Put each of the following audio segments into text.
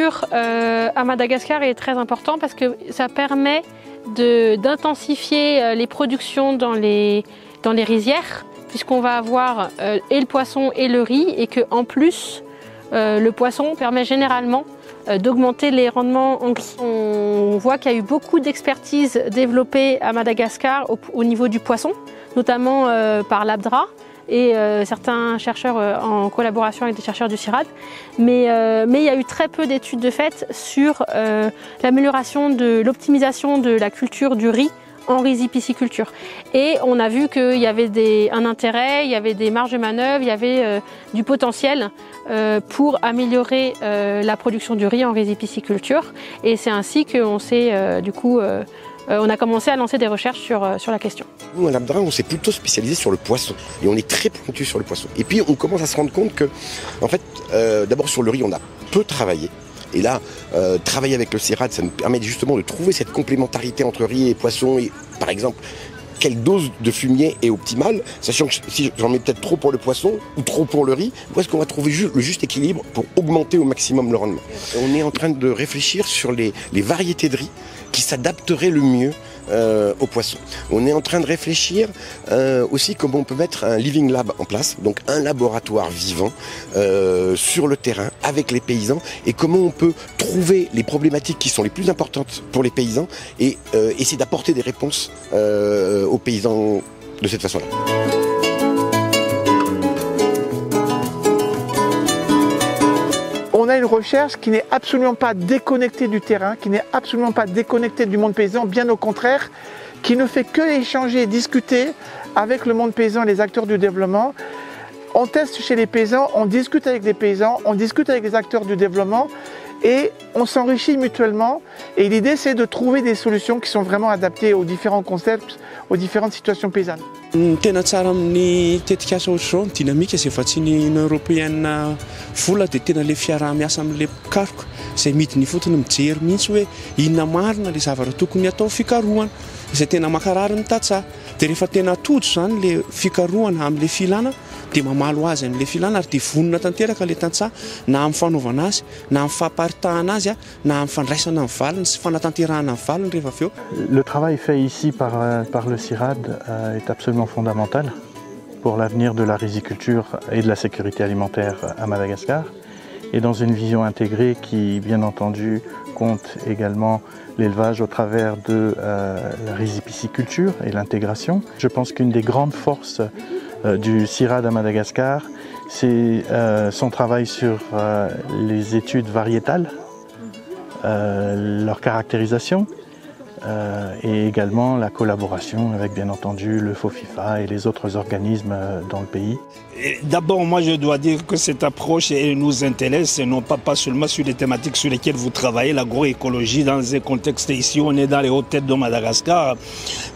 riziculture à Madagascar est très important parce que ça permet d'intensifier les productions dans les rizières, puisqu'on va avoir et le poisson et le riz, et qu'en plus, le poisson permet généralement d'augmenter les rendements en riz. On voit qu'il y a eu beaucoup d'expertise développée à Madagascar au niveau du poisson, notamment par l'ABDRA et certains chercheurs en collaboration avec des chercheurs du CIRAD. Mais il y a eu très peu d'études de fait sur l'amélioration de l'optimisation de la culture du riz en rizipisciculture. Et on a vu qu'il y avait un intérêt, il y avait des marges de manœuvre, il y avait du potentiel pour améliorer la production du riz en rizipisciculture. Et c'est ainsi qu'on s'est on a commencé à lancer des recherches sur la question. Nous, à l'ABDRA, on s'est plutôt spécialisé sur le poisson. Et on est très pointu sur le poisson. Et puis, on commence à se rendre compte que, en fait, d'abord sur le riz, on a peu travaillé. Et là, travailler avec le CIRAD, ça nous permet justement de trouver cette complémentarité entre riz et poisson. Et, par exemple, quelle dose de fumier est optimale, sachant que si j'en mets peut-être trop pour le poisson ou trop pour le riz, où est-ce qu'on va trouver le juste équilibre pour augmenter au maximum le rendement. On est en train de réfléchir sur les variétés de riz qui s'adapteraient le mieux aux poissons. On est en train de réfléchir aussi comment on peut mettre un living lab en place, donc un laboratoire vivant sur le terrain avec les paysans, et comment on peut trouver les problématiques qui sont les plus importantes pour les paysans et essayer d'apporter des réponses aux paysans de cette façon-là. On a une recherche qui n'est absolument pas déconnectée du terrain, qui n'est absolument pas déconnectée du monde paysan, bien au contraire, qui ne fait que échanger et discuter avec le monde paysan et les acteurs du développement. On teste chez les paysans, on discute avec les paysans, on discute avec les acteurs du développement et on s'enrichit mutuellement. Et l'idée, c'est de trouver des solutions qui sont vraiment adaptées aux différents concepts, aux différentes situations paysannes. Tena tsara amin'ny tetikasa ohatr'izao ny dinamika izay efa tsy ny Union européenne vola dia tena le fiaraha-miasa amin'ilay pikaroka izay midiny fotony mijery mihitsy hoe inona marina le zavatra tokony atao fikarohana izay tena makarary ny tantsaha. Dia rehefa tena tojo zany le fikarohana amin'ilay filana dia mamalo azy amin'ilay filana ary dia vonona tanteraka le tantsaha na amin'ny fanaovana azy, na amin'ny famparitahana azy, na amin'ny fandraisana ny valiny sy fanatanterahana ny valiny rehefa avy eo. Le travail fait ici par le CIRAD est absolument fondamental pour l'avenir de la riziculture et de la sécurité alimentaire à Madagascar, et dans une vision intégrée qui, bien entendu, compte également l'élevage au travers de la rizipisciculture et l'intégration. Je pense qu'une des grandes forces du CIRAD à Madagascar, c'est son travail sur les études variétales, leur caractérisation, et également la collaboration avec, bien entendu, le FOFIFA et les autres organismes dans le pays. D'abord, moi, je dois dire que cette approche nous intéresse, et non pas seulement sur les thématiques sur lesquelles vous travaillez, l'agroécologie, dans un contexte ici, on est dans les hautes têtes de Madagascar,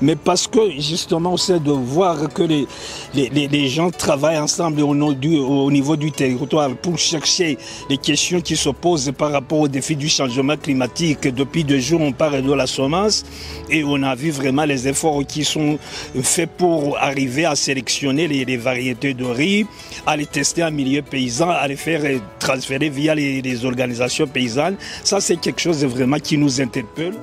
mais parce que, justement, c'est de voir que les gens travaillent ensemble au niveau du territoire pour chercher les questions qui se posent par rapport au défi du changement climatique. Depuis 2 jours, on parle de la semence et on a vu vraiment les efforts qui sont faits pour arriver à sélectionner les variétés de riz, à les tester en milieu paysan, à les faire transférer via les organisations paysannes. Ça, c'est quelque chose vraiment qui nous interpelle.